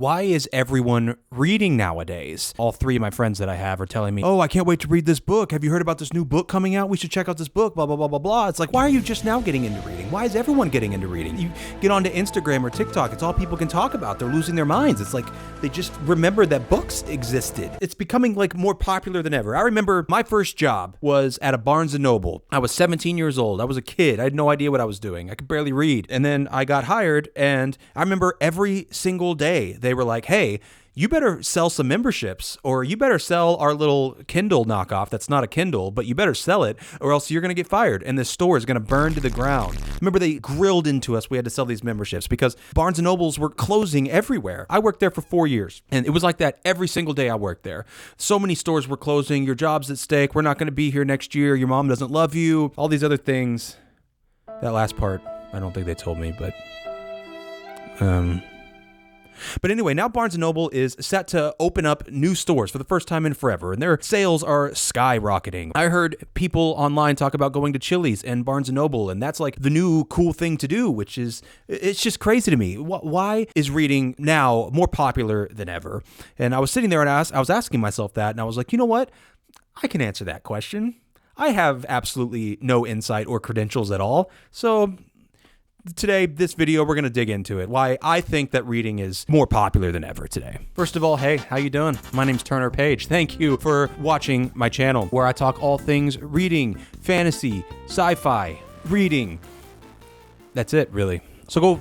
Why is everyone reading nowadays? All three of my friends that I have are telling me, oh, I can't wait to read this book. Have you heard about this new book coming out? We should check out this book, blah, blah, blah, blah, blah. It's like, why are you just now getting into reading? Why is everyone getting into reading? You get onto Instagram or TikTok, it's all people can talk about. They're losing their minds. It's like they just remember that books existed. It's becoming like more popular than ever. I remember my first job was at a Barnes & Noble. I was 17 years old. I was a kid. I had no idea what I was doing. I could barely read. And then I got hired, and I remember every single day they were like, hey, you better sell some memberships, or you better sell our little Kindle knockoff that's not a Kindle, but you better sell it or else you're going to get fired and this store is going to burn to the ground. Remember, they grilled into us. We had to sell these memberships because Barnes & Nobles were closing everywhere. I worked there for 4 years, and it was like that every single day I worked there. So many stores were closing. Your job's at stake. We're not going to be here next year. Your mom doesn't love you. All these other things. That last part, I don't think they told me, but anyway, now Barnes & Noble is set to open up new stores for the first time in forever, and their sales are skyrocketing. I heard people online talk about going to Chili's and Barnes & Noble, and that's like the new cool thing to do, which is, it's just crazy to me. Why is reading now more popular than ever? And I was sitting there and I was asking myself that, and I was like, you know what? I can answer that question. I have absolutely no insight or credentials at all, so today, this video, we're going to dig into it. Why I think that reading is more popular than ever today. First of all, hey, how you doing? My name's Turner Page. Thank you for watching my channel where I talk all things reading, fantasy, sci-fi, reading. That's it, really. So go,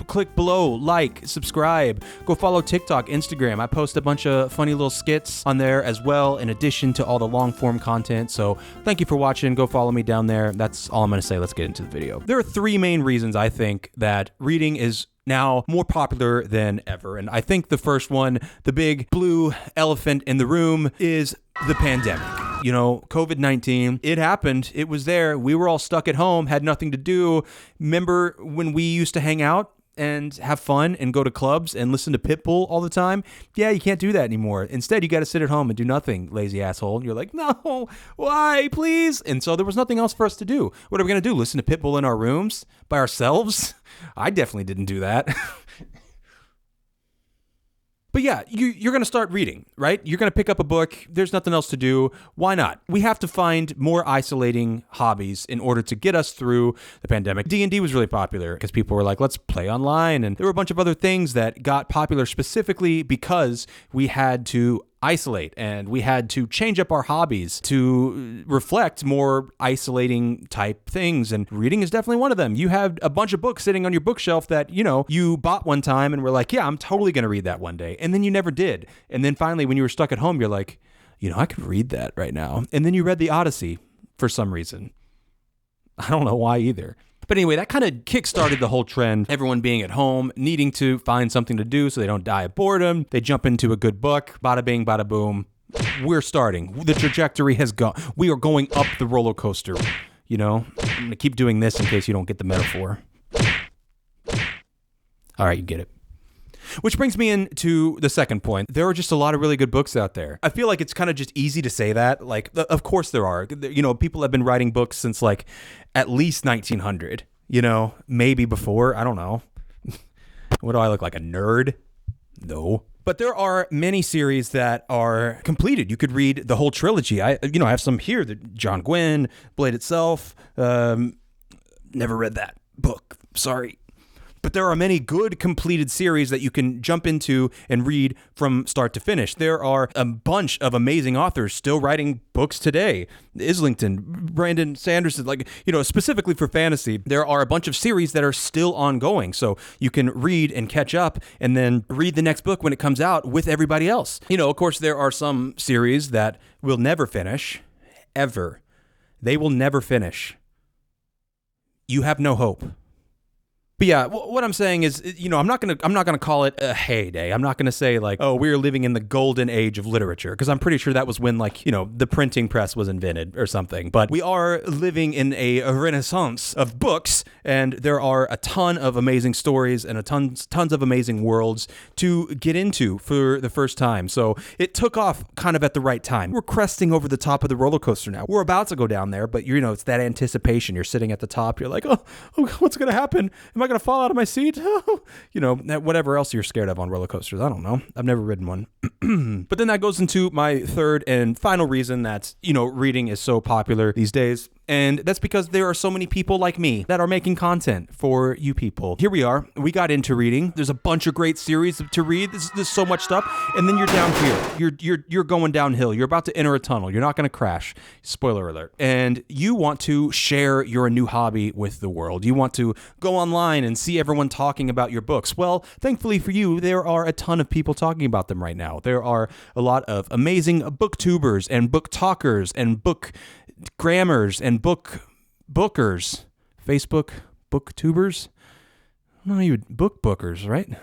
click below, like, subscribe, go follow TikTok, Instagram. I post a bunch of funny little skits on there as well, in addition to all the long form content. So thank you for watching. Go follow me down there. That's all I'm going to say. Let's get into the video. There are three main reasons I think that reading is now more popular than ever. And I think the first one, the big blue elephant in the room, is the pandemic. COVID-19, it happened. It was there. We were all stuck at home, had nothing to do. Remember when we used to hang out and have fun and go to clubs and listen to Pitbull all the time? Yeah, you can't do that anymore. Instead, you got to sit at home and do nothing, lazy asshole. And you're like, no, why, please? And so there was nothing else for us to do. What are we going to do? Listen to Pitbull in our rooms by ourselves? I definitely didn't do that. But yeah, you're going to start reading, right? You're going to pick up a book. There's nothing else to do. Why not? We have to find more isolating hobbies in order to get us through the pandemic. D&D was really popular because people were like, let's play online. And there were a bunch of other things that got popular specifically because we had to isolate and we had to change up our hobbies to reflect more isolating type things, and reading is definitely one of them. You had a bunch of books sitting on your bookshelf that you bought one time and were like, yeah, I'm totally gonna read that one day, and then you never did. And then finally when you were stuck at home, you're like, I could read that right now. And then you read the Odyssey for some reason. I don't know why either. But anyway, that kind of kick-started the whole trend. Everyone being at home, needing to find something to do so they don't die of boredom. They jump into a good book. Bada bing, bada boom. We're starting. The trajectory has gone. We are going up the roller coaster. I'm going to keep doing this in case you don't get the metaphor. All right, you get it. Which brings me into the second point. There are just a lot of really good books out there. I feel like it's kind of just easy to say that. Like, of course there are. People have been writing books since like at least 1900, maybe before. I don't know. What do I look like, a nerd? No. But there are many series that are completed. You could read the whole trilogy. I have some here. John Gwynne, Blade Itself. Never read that book. Sorry. But there are many good completed series that you can jump into and read from start to finish. There are a bunch of amazing authors still writing books today. Islington, Brandon Sanderson, specifically for fantasy, there are a bunch of series that are still ongoing. So you can read and catch up and then read the next book when it comes out with everybody else. Of course, there are some series that will never finish, ever. They will never finish. You have no hope. But yeah, what I'm saying is, I'm not gonna call it a heyday. I'm not gonna say like, oh, we're living in the golden age of literature, because I'm pretty sure that was when the printing press was invented or something. But we are living in a renaissance of books, and there are a ton of amazing stories and tons of amazing worlds to get into for the first time. So it took off kind of at the right time. We're cresting over the top of the roller coaster now. We're about to go down there, but it's that anticipation. You're sitting at the top. You're like, oh, what's gonna happen? Am I going to fall out of my seat? Whatever else you're scared of on roller coasters. I don't know. I've never ridden one. But then that goes into my third and final reason that, reading is so popular these days. And that's because there are so many people like me that are making content for you people. Here we are. We got into reading. There's a bunch of great series to read. There's so much stuff. And then you're down here. You're going downhill. You're about to enter a tunnel. You're not going to crash. Spoiler alert. And you want to share your new hobby with the world. You want to go online and see everyone talking about your books. Well, thankfully for you, there are a ton of people talking about them right now. There are a lot of amazing booktubers and book talkers and book grammars and bookers. Facebook booktubers? No, you bookers, right? I'm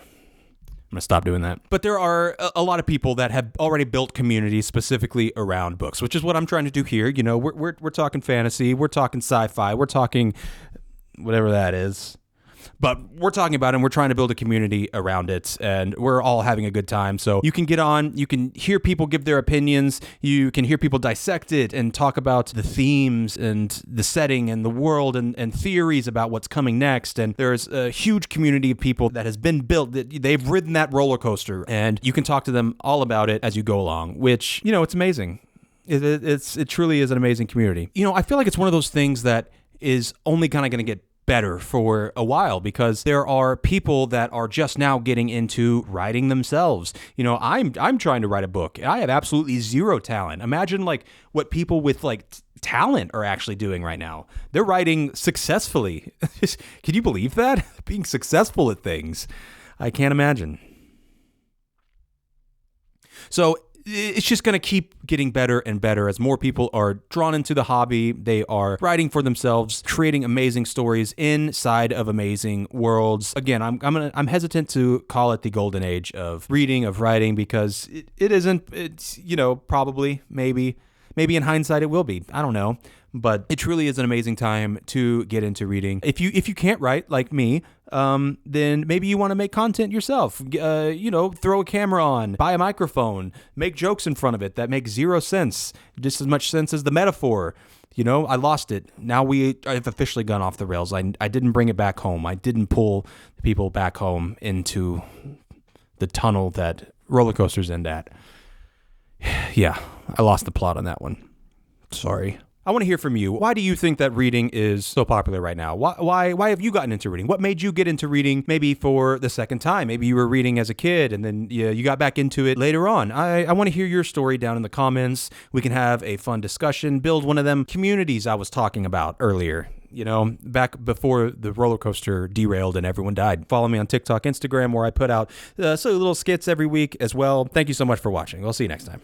going to stop doing that. But there are a lot of people that have already built communities specifically around books, which is what I'm trying to do here. We're talking fantasy, we're talking sci-fi, we're talking whatever that is. But we're talking about it and we're trying to build a community around it, and we're all having a good time. So you can get on, you can hear people give their opinions, you can hear people dissect it and talk about the themes and the setting and the world and theories about what's coming next. And there's a huge community of people that has been built, that they've ridden that roller coaster, and you can talk to them all about it as you go along, which, it's amazing. It truly is an amazing community. I feel like it's one of those things that is only kind of going to get better for a while, because there are people that are just now getting into writing themselves. I'm trying to write a book. I have absolutely zero talent. Imagine what people with talent are actually doing right now. They're writing successfully. Can you believe that? Being successful at things. I can't imagine. So it's just going to keep getting better and better as more people are drawn into the hobby. They are writing for themselves, creating amazing stories inside of amazing worlds. Again, I'm hesitant to call it the golden age of reading, of writing, because it isn't. It's, probably, maybe in hindsight it will be. I don't know. But it truly is an amazing time to get into reading. If you can't write like me, then maybe you want to make content yourself. Throw a camera on, buy a microphone, make jokes in front of it that make zero sense, just as much sense as the metaphor. I lost it. Now I've officially gone off the rails. I didn't bring it back home. I didn't pull the people back home into the tunnel that roller coasters end at. Yeah, I lost the plot on that one. Sorry. I want to hear from you. Why do you think that reading is so popular right now? Why have you gotten into reading? What made you get into reading maybe for the second time? Maybe you were reading as a kid and then you got back into it later on. I want to hear your story down in the comments. We can have a fun discussion, build one of them communities I was talking about earlier. Back before the roller coaster derailed and everyone died. Follow me on TikTok, Instagram, where I put out silly little skits every week as well. Thank you so much for watching. I'll see you next time.